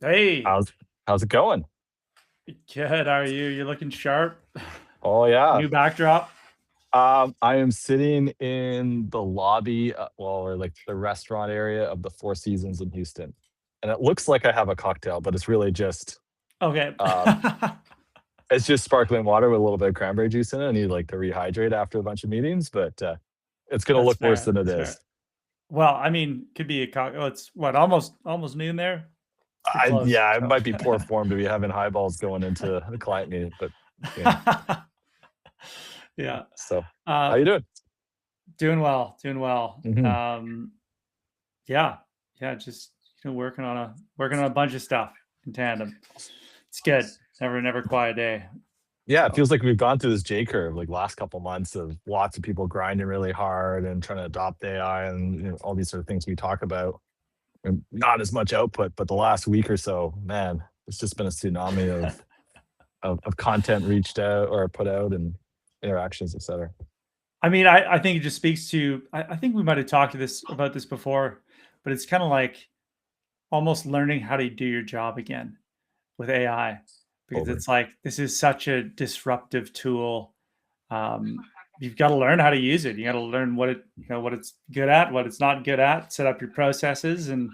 Hey, How's how's it going? good. How are you? You're looking sharp. Oh yeah. New backdrop. I am sitting in the lobby, or like the restaurant area of the Four Seasons in Houston, and it looks like I have a cocktail, but it's really just Okay. uh, it's just sparkling water with a little bit of cranberry juice in it. I need like to rehydrate after a bunch of meetings, but it's gonna That's look worse fair. than it That's is. fair. Well, I mean, could be a Oh, it's what almost noon there. It's pretty I close. Yeah, it So. might be poor form to be having highballs going into a client meeting, but you know. Yeah. So how Uh, you doing? Doing well. Doing well. Hmm. Yeah. Yeah. Just working on a bunch of stuff in tandem. It's good. Never quiet day. Yeah, it So. feels like we've gone through this J curve like last couple months of lots of people grinding really hard and trying to adopt AI and all these sort of things we talk about. And not as much output, but the last week or so, man, it's just been a tsunami of content reached out or put out and interactions, etc. I mean, I think it just speaks to I think we might have talked to this about this before, but it's kind of like almost learning how to do your job again with AI because Totally. it's like this is such a disruptive tool. You've got to learn how to use it. You got to learn what it's good at, what it's not good at, set up your processes, and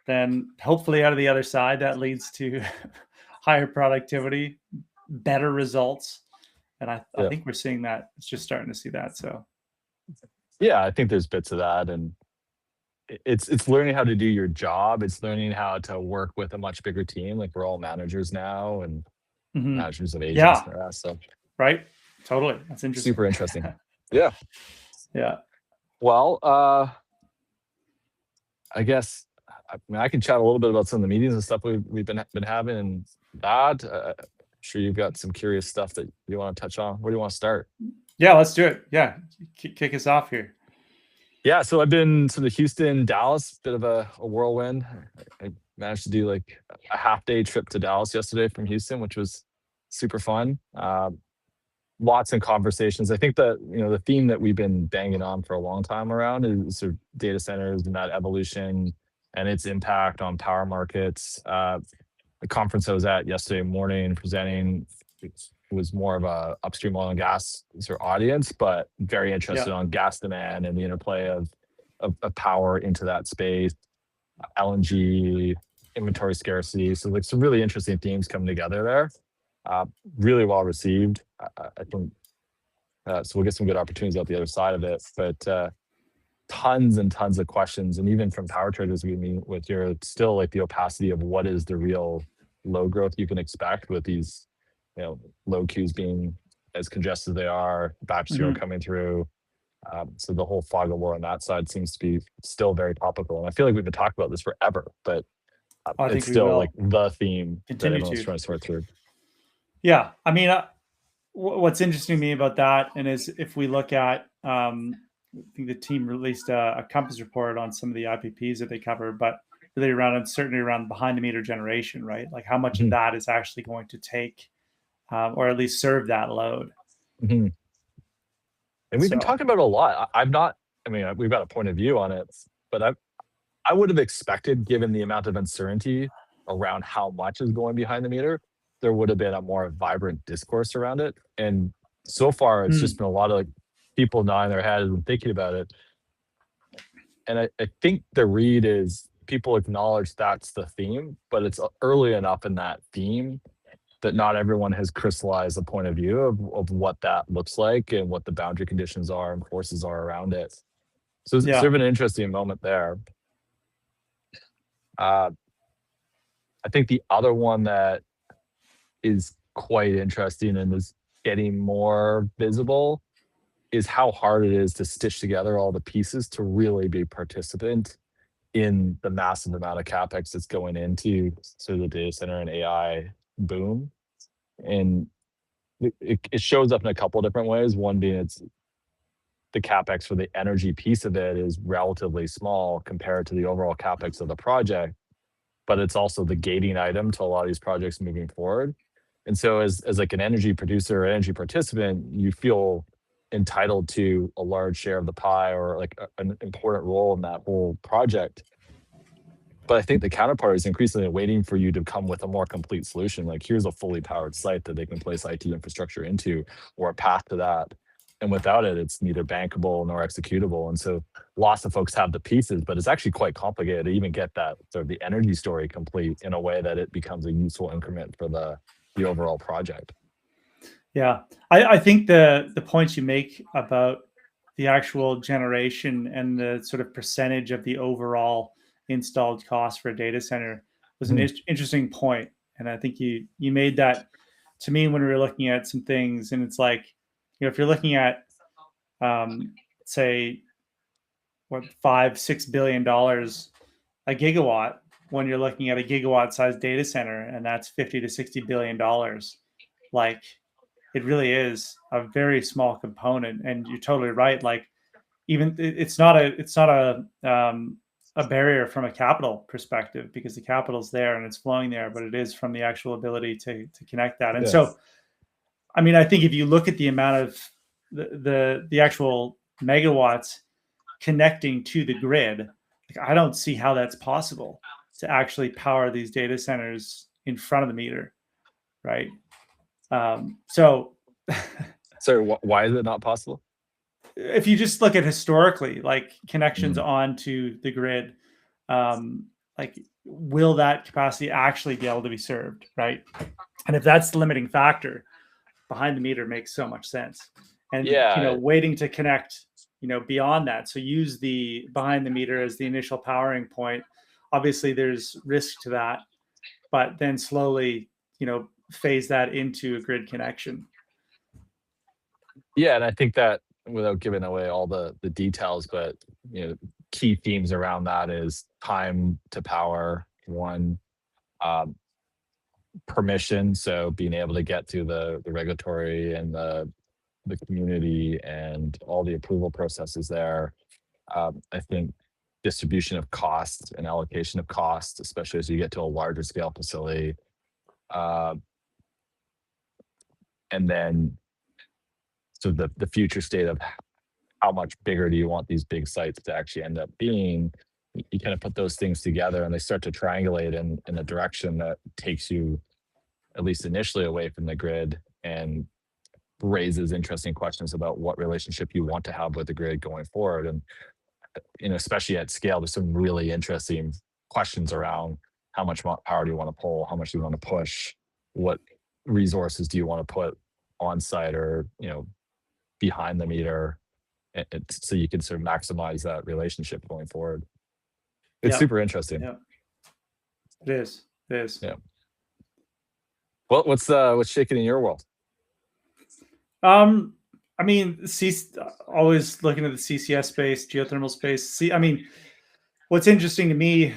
then hopefully out of the other side that leads to higher productivity, better results. And I Yeah. think we're seeing that. It's just starting to see that. So Yeah, I think there's bits of that. And it's learning how to do your job. It's learning how to work with a much bigger team. Like we're all managers now and mhm. managers of agents Yeah, and the rest. So right? Totally. That's interesting. super interesting. Yeah. Yeah. Well, I guess I mean I can chat a little bit about some of the meetings and stuff we've been having and that. I'm sure you've got some curious stuff that you want to touch on. Where do you want to start? Yeah, let's do it. Yeah. Kick us off here. Yeah, so I've been to the Houston, Dallas, bit of a whirlwind. I managed to do like a half day trip to Dallas yesterday from Houston, which was super fun. Lots of conversations. I think that the theme that we've been banging on for a long time around is sort of data centers and that evolution and its impact on power markets. The conference I was at yesterday morning presenting was more of a upstream oil and gas sort of audience, but very Yeah. interested on gas demand and the interplay of power into that space, LNG, inventory scarcity. So like some really interesting themes coming together there. Uh, Really well received. I think so. We'll get some good opportunities out the other side of it, but tons and tons of questions, and even from power traders we meet with here, it's still like the opacity of what is the real load growth you can expect with these, load queues being as congested as they are, batch zero Mhm. coming through. So the whole fog of war on that side seems to be still very topical, and I feel like we've been talking about this forever, but I it's think we still like will the theme that continue everyone's to. trying to sort through. Yeah. I mean, what's interesting to me about that, and is if we look at, I think the team released a compass report on some of the IPPs that they cover, but really around uncertainty around behind the meter generation, right? Like how much of Mhm, that is actually going to take, or at least serve that load. mhm. And we've been So, talking about it a lot. I've not. I mean, we've got a point of view on it, but I would have expected, given the amount of uncertainty around how much is going behind the meter, there would have been a more vibrant discourse around it. And so far, it's just mm, been a lot of like people nodding their heads and thinking about it. And I think the read is people acknowledge that's the theme, but it's early enough in that theme that not everyone has crystallized a point of view of what that looks like and what the boundary conditions are and forces are around it. So it's yeah. sort of an interesting moment there. Uh, I think the other one that is quite interesting and is getting more visible is how hard it is to stitch together all the pieces to really be participant in the massive amount of capex that's going into sort of the data center and AI boom. And it shows up in a couple of different ways. One being it's the capex for the energy piece of it is relatively small compared to the overall capex of the project, but it's also the gating item to a lot of these projects moving forward. And so as like an energy producer or energy participant, you feel entitled to a large share of the pie or like an important role in that whole project. But I think the counterpart is increasingly waiting for you to come with a more complete solution. Like, here's a fully powered site that they can place IT infrastructure into, or a path to that. And without it, it's neither bankable nor executable. And so lots of folks have the pieces, but it's actually quite complicated to even get that sort of the energy story complete in a way that it becomes a useful increment for the overall project. Yeah, I think the points you make about the actual generation and the sort of percentage of the overall installed cost for a data center was an Mhm. interesting point, and I think you made that to me when we were looking at some things, and it's like, if you're looking at say what, $5-6 billion a gigawatt, when you're looking at a gigawatt sized data center, and that's 50 to 60 billion dollars, like, it really is a very small component. And you're totally right. Like, even it's not a barrier from a capital perspective, because the capital's there and it's flowing there, but it is from the actual ability to connect that. And Yeah. so, I mean, I think if you look at the amount of the actual megawatts connecting to the grid, like, I don't see how that's possible to actually power these data centers in front of the meter, right? So So why is it not possible? if you just look at historically, like, connections Mm. onto the grid, like, will that capacity actually be able to be served, right? And if that's the limiting factor, behind the meter makes so much sense. And Yeah. waiting to connect, beyond that. So use the behind the meter as the initial powering point. Obviously, there's risk to that, but then slowly, phase that into a grid connection. Yeah, and I think that without giving away all the details, but key themes around that is time to power, one, um, permission, so being able to get to the regulatory and the community and all the approval processes there. I think distribution of costs and allocation of costs, especially as you get to a larger scale facility. Uh, and then so the future state of how much bigger do you want these big sites to actually end up being? You kind of put those things together and they start to triangulate in a direction that takes you, at least initially, away from the grid and raises interesting questions about what relationship you want to have with the grid going forward. And especially at scale, there's some really interesting questions around how much power do you want to pull, how much do you want to push, what resources do you want to put on site or behind the meter, so you can sort of maximize that relationship going forward. It's Yeah, super interesting. yeah, it is. It is. Yeah. Well, what's shaking in your world? I mean, always looking at the CCS space, geothermal space. See, I mean, what's interesting to me,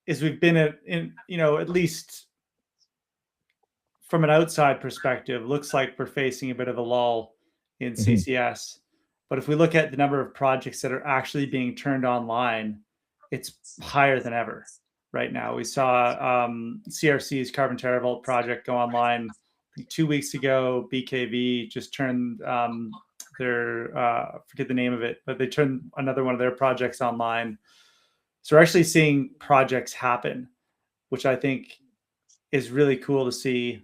is we've been at least from an outside perspective, looks like we're facing a bit of a lull in Mhm. CCS. But if we look at the number of projects that are actually being turned online, it's higher than ever right now. We saw CRC's Carbon TerraVault project go online 2 weeks ago. BKV just turned their forget the name of it, but they turned another one of their projects online. So we're actually seeing projects happen, which I think is really cool to see.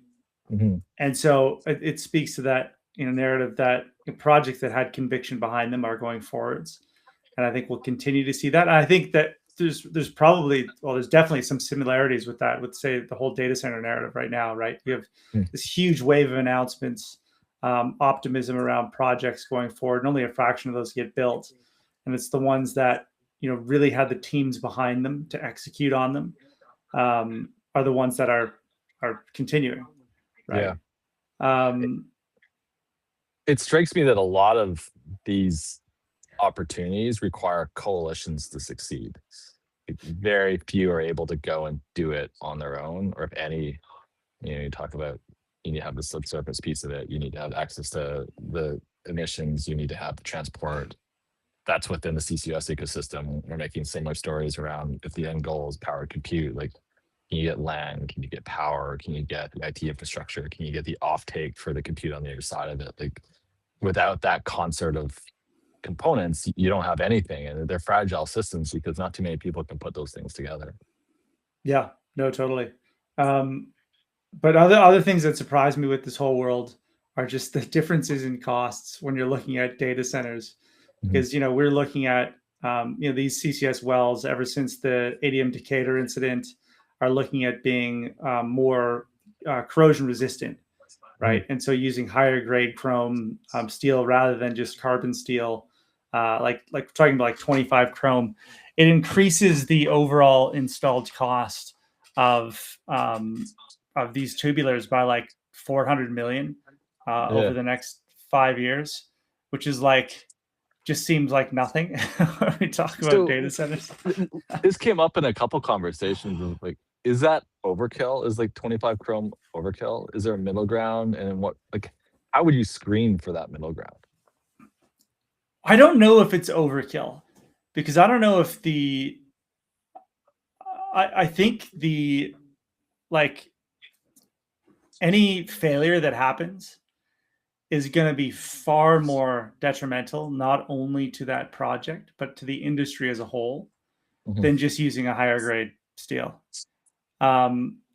Mhm. And so it speaks to that narrative that projects that had conviction behind them are going forwards, and I think we'll continue to see that. And I think that there's probably, well, there's definitely some similarities with that, with, say, the whole data center narrative right now, right? You have Mm. this huge wave of announcements, optimism around projects going forward, and only a fraction of those get built, and it's the ones that really had the teams behind them to execute on them, are the ones that are continuing, right? Yeah. It, Um, it strikes me that a lot of these opportunities require coalitions to succeed. Very few are able to go and do it on their own, or if any, you talk about you need to have the subsurface piece of it, you need to have access to the emissions, you need to have the transport. That's within the CCUS ecosystem. We're making similar stories around if the end goal is power compute, like, can you get land? Can you get power? Can you get the IT infrastructure? Can you get the offtake for the compute on the other side of it? Like, without that concert of components, you don't have anything, and they're fragile systems because not too many people can put those things together. Yeah, no, totally. But other things that surprise me with this whole world are just the differences in costs when you're looking at data centers, Mhm. because we're looking at these CCS wells ever since the ADM Decatur incident are looking at being more corrosion resistant, Mhm. right? And so using higher grade chrome steel rather than just carbon steel, like talking about like 25 chrome, it increases the overall installed cost of these tubulars by like 400 million over Yeah. the next 5 years, which is like just seems like nothing when we talk about So data centers. this came up in a couple conversations of like, is that overkill? Is like 25 chrome overkill? Is there a middle ground? And what, like, how would you screen for that middle ground? I don't know if it's overkill because I don't know if I think the like any failure that happens is going to be far more detrimental, not only to that project, but to the industry as a whole Mhm. than just using a higher grade steel.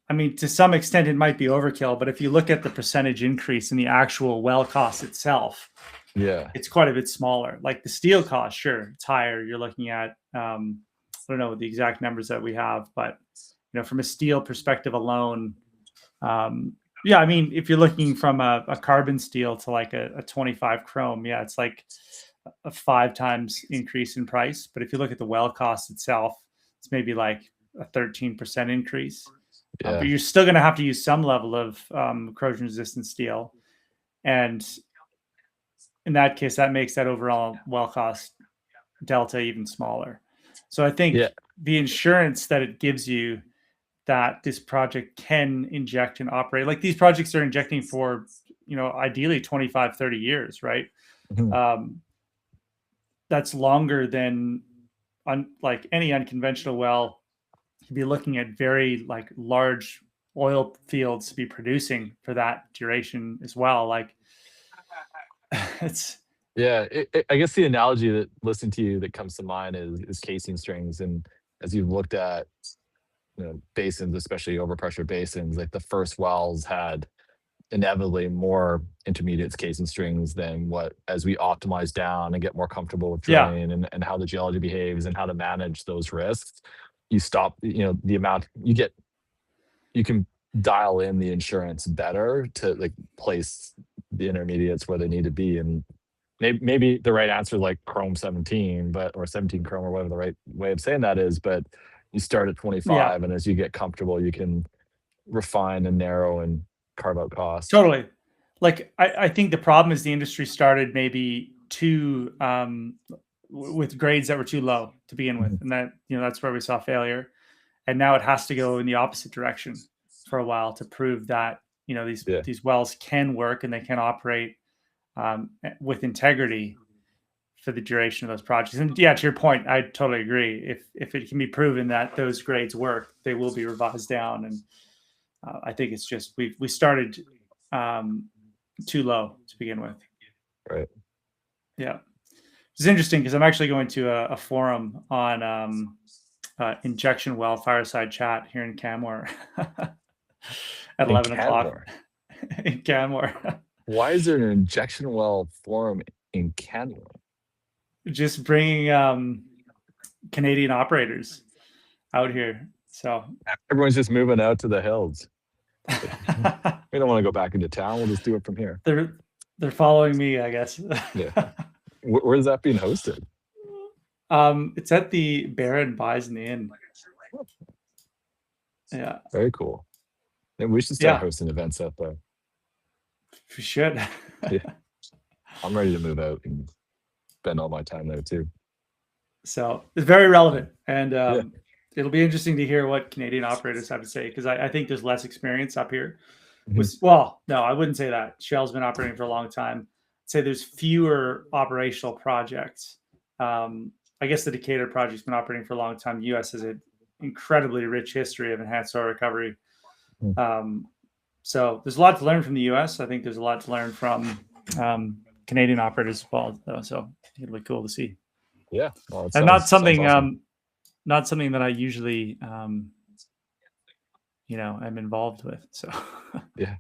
I mean, to some extent, it might be overkill, but if you look at the percentage increase in the actual well cost itself, Yeah. it's quite a bit smaller. Like the steel cost, sure, it's higher. You're looking at, I don't know the exact numbers that we have, but from a steel perspective alone, yeah, I mean, if you're looking from a carbon steel to like a 25 chrome, yeah, it's like a 5 times increase in price. But if you look at the well cost itself, it's maybe like a 13% increase. But Yeah. you're still going to have to use some level of corrosion resistant steel. And in that case, that makes that overall well cost delta even smaller. So I Yeah. think the insurance that it gives you that this project can inject and operate, like these projects are injecting for ideally 25, 30 years, right? Mhm. um, that's longer than like any unconventional well. You'd be looking at very like large oil fields to be producing for that duration as well. Like it's Yeah, I guess the analogy that listening to you that comes to mind is casing strings, and as you've looked at, basins, especially overpressure basins, like the first wells had inevitably more intermediates casing strings than what as we optimize down and get more comfortable with yeah, drilling and how the geology behaves and how to manage those risks, you stop, the amount you get, you can dial in the insurance better to like place the intermediates where they need to be. And maybe the right answer is like Chrome 17, but or 17 Chrome or whatever the right way of saying that is, but you start at yeah, 25, and as you get comfortable, you can refine and narrow and carve out costs. totally. Like I think the problem is the industry started maybe too with grades that were too low to begin with, Mhm. and that's where we saw failure. And now it has to go in the opposite direction for a while to prove that these Yeah. these wells can work and they can operate with integrity for the duration of those projects. And yeah, to your point, I totally agree. If it can be proven that those grades work, they will be revised down. And I think it's just we started um, too low to begin with. Right. Yeah, it's interesting because I'm actually going to a forum on injection well fireside chat here in Canmore at In 11 o'clock Canmore. in Canmore. Why is there an injection well forum in Canmore? Just bringing Canadian operators out here. So Everyone's just moving out to the hills. Like, we don't want to go back into town. We'll just do it from here. they're following me, I guess. Yeah. Where is that being hosted? It's at the Bain Inn. Yeah, Very cool. Maybe we should start yeah, hosting events up there. we should. Yeah. I'm ready to move out and spend all my time there too. So it's very relevant, and Yeah. it'll be interesting to hear what Canadian operators have to say because I think there's less experience up here. Mhm. Well, no, I wouldn't say that. Shell's been operating for a long time. I'd say there's fewer operational projects. I guess the Decatur project's been operating for a long time. The U.S. has an incredibly rich history of enhanced oil recovery. Mhm. So there's a lot to learn from the U.S. I think there's a lot to learn from Canadian operators as well, though. So it'll be cool to see. Yeah, well, it And sounds awesome. not something that I usually, am involved with. So Yeah.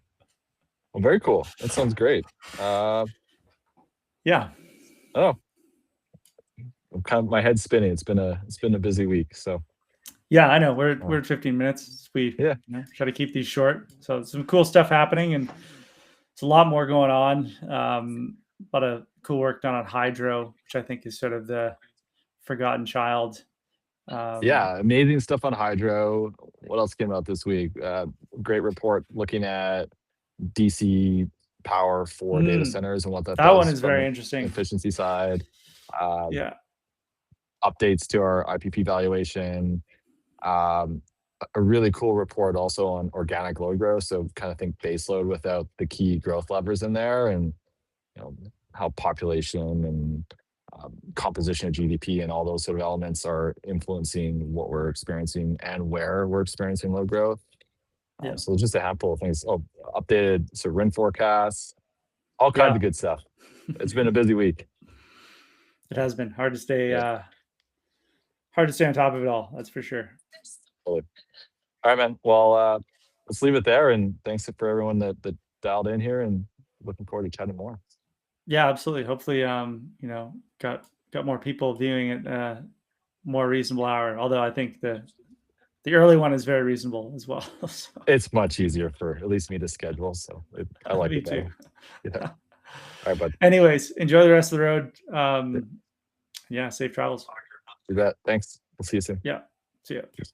Well, very cool. That sounds great. yeah, Oh, I'm kind of my head's spinning. It's been a busy week. So yeah, I know we're at 15 minutes. We yeah, try to keep these short. So some cool stuff happening, and it's a lot more going on. A lot of cool work done on hydro, which I think is sort of the forgotten child. yeah, amazing stuff on hydro. What else came out this week? Great report looking at DC power for data centers and what that That one does is from very an interesting. efficiency side. Yeah, Updates to our IPP valuation. A really cool report also on organic load growth. So kind of think base load without the key growth levers in there, and how population and composition of GDP and all those sort of elements are influencing what we're experiencing and where we're experiencing load growth. yeah, So just a handful of things. Oh, updated sort of wind forecasts, all kinds yeah. of good stuff. It's been a busy week. It has been hard to stay Yeah. on top of it all. That's for sure. Totally. All right, man. Well, let's leave it there. And thanks for everyone that dialed in here, and looking forward to chatting more. Yeah, absolutely. Hopefully, got more people viewing it more reasonable hour. Although I think the early one is very reasonable as well. So, It's much easier for at least me to schedule. So I like me it better. too. Yeah. All right, bud. Anyways, enjoy the rest of the road. Yeah. Yeah, safe travels. Do that. Thanks. We'll see you soon. Yeah, see ya. Cheers.